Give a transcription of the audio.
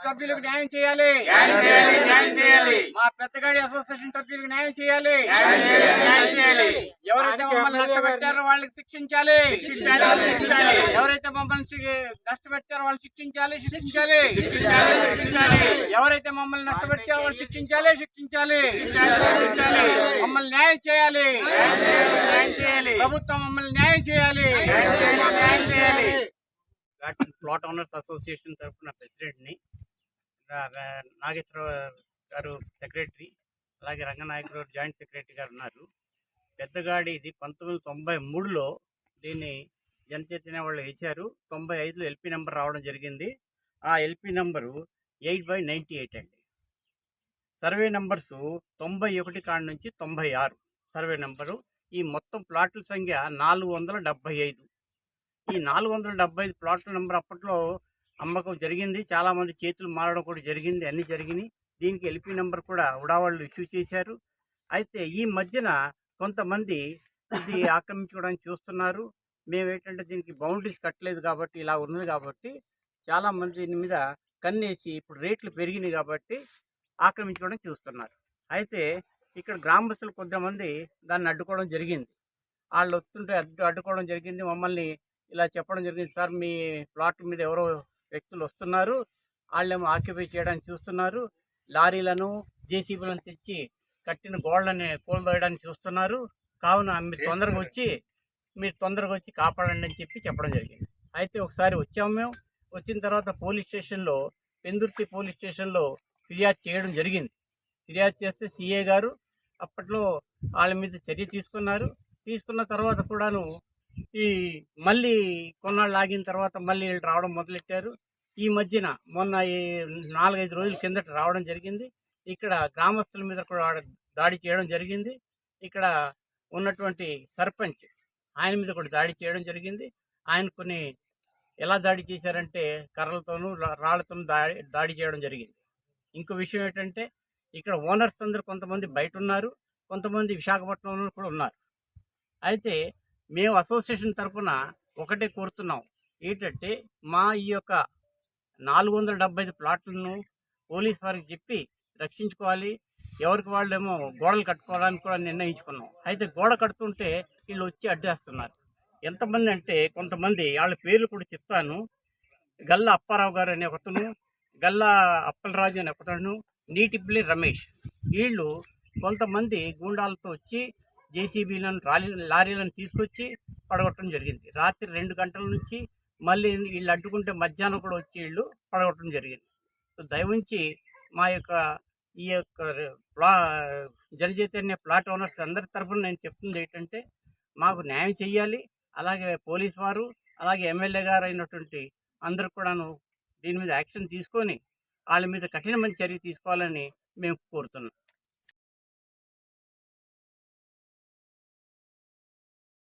సభ్యులకు న్యాయం చేయాలి. మా పెద్దగాడి అసోసియేషన్ సభ్యులకు న్యాయం చేయాలి. ఎవరైతే మమ్మల్ని నష్టపెట్టారో వాళ్ళకి శిక్షించాలి. ఎవరైతే మమ్మల్ని నష్టపెట్టారో వాళ్ళు శిక్షించాలి. ఎవరైతే మమ్మల్ని నష్టపెట్టారో వాళ్ళు శిక్షించాలి. మమ్మల్ని న్యాయం చేయాలి. ప్రభుత్వం మమ్మల్ని న్యాయం చేయాలి. ప్లాట్ ఓనర్స్ అసోసియేషన్ తరఫున ప్రెసిడెంట్ని, నాగేశ్వర గారు సెక్రటరీ, అలాగే రంగనాయకుడు జాయింట్ సెక్రటరీ గారు ఉన్నారు. పెద్దగాడి ఇది 1993లో దీన్ని జనచైతన్య వాళ్ళు వేశారు. 95లో ఎల్పీ నెంబర్ రావడం జరిగింది. ఆ ఎల్పీ నెంబరు 8/98 అండి. సర్వే నెంబర్సు 91 కాడ నుంచి 96 సర్వే నెంబరు. ఈ మొత్తం ప్లాట్ల సంఖ్య 475. ఈ 475 ప్లాట్ల నెంబర్ అప్పట్లో అమ్మకం జరిగింది. చాలామంది చేతులు మారడం కూడా జరిగింది. అన్నీ జరిగినాయి. దీనికి ఎల్పీ నెంబర్ కూడా ఉడావాళ్ళు ఇష్యూ చేశారు. అయితే ఈ మధ్యన కొంతమంది ఇది ఆక్రమించుకోవడానికి చూస్తున్నారు. మేమేంటంటే దీనికి బౌండరీస్ కట్టలేదు కాబట్టి, ఇలా ఉన్నది కాబట్టి చాలామంది దీని మీద కన్నేసి ఇప్పుడు రేట్లు పెరిగినాయి కాబట్టి ఆక్రమించుకోవడానికి చూస్తున్నారు. అయితే ఇక్కడ గ్రామస్తులు కొంతమంది దాన్ని అడ్డుకోవడం జరిగింది. వాళ్ళు వస్తుంటే అడ్డుకోవడం జరిగింది. మమ్మల్ని ఇలా చెప్పడం జరిగింది, సార్ మీ ప్లాట్ మీద ఎవరో వ్యక్తులు వస్తున్నారు, వాళ్ళేమో ఆక్యుపై చేయడానికి చూస్తున్నారు, లారీలను జేసీబీలను తెచ్చి కట్టిన గోడలని కూలదోయడానికి చూస్తున్నారు, కావున మీరు తొందరగా వచ్చి కాపాడండి అని చెప్పడం జరిగింది. అయితే ఒకసారి వచ్చాము. మేము వచ్చిన తర్వాత పోలీస్ స్టేషన్లో, పెందుర్తి పోలీస్ స్టేషన్లో ఫిర్యాదు చేయడం జరిగింది. ఫిర్యాదు చేస్తే సిఏ గారు అప్పట్లో వాళ్ళ మీద చర్య తీసుకున్న తర్వాత కూడాను ఈ మళ్ళీ కొన్నాళ్ళు ఆగిన తర్వాత మళ్ళీ వీళ్ళు రావడం మొదలెట్టారు. ఈ మధ్యన మొన్న 4-5 రోజుల కిందట రావడం జరిగింది. ఇక్కడ గ్రామస్తుల మీద కూడా దాడి చేయడం జరిగింది. ఇక్కడ ఉన్నటువంటి సర్పంచ్ ఆయన మీద కూడా దాడి చేయడం జరిగింది. ఆయన కొన్ని ఎలా దాడి చేశారంటే కర్రలతోనూ రాళ్లతోనూ దాడి చేయడం జరిగింది. ఇంకో విషయం ఏంటంటే ఇక్కడ ఓనర్స్ అందరూ కొంతమంది బయట ఉన్నారు, కొంతమంది విశాఖపట్నంలో కూడా ఉన్నారు. అయితే మేము అసోసియేషన్ తరఫున ఒకటే కోరుతున్నాం, ఏంటంటే మా ఈ యొక్క 475 ప్లాట్లను పోలీస్ వారికి చెప్పి రక్షించుకోవాలి. ఎవరికి వాళ్ళేమో గోడలు కట్టుకోవాలని కూడా నిర్ణయించుకున్నాం. అయితే గోడ కడుతుంటే వీళ్ళు వచ్చి అడ్డేస్తున్నారు. ఎంతమంది అంటే కొంతమంది వాళ్ళ పేర్లు కూడా చెప్తాను. గల్లా అప్పారావు గారు అనే ఒకతను, గల్లా అప్పలరాజు అనే ఒకతను, నీటిపిల్లి రమేష్, వీళ్ళు కొంతమంది గూండాలతో వచ్చి జేసీబీలను లారీలను తీసుకొచ్చి పడగొట్టడం జరిగింది. రాత్రి 2 గంటల నుంచి మళ్ళీ వీళ్ళు అడ్డుకుంటే మధ్యాహ్నం కూడా వచ్చి వీళ్ళు పడగొట్టడం జరిగింది. సో దయవుంచి మా యొక్క ఈ యొక్క జనచైతన్య ప్లాట్ ఓనర్స్ అందరి తరఫున నేను చెప్తుంది ఏంటంటే మాకు న్యాయం చెయ్యాలి. అలాగే పోలీస్ వారు, అలాగే ఎమ్మెల్యే గారు అయినటువంటి అందరూ కూడాను దీని మీద యాక్షన్ తీసుకొని వాళ్ళ మీద కఠినమైన చర్య తీసుకోవాలని మేము కోరుతున్నాం.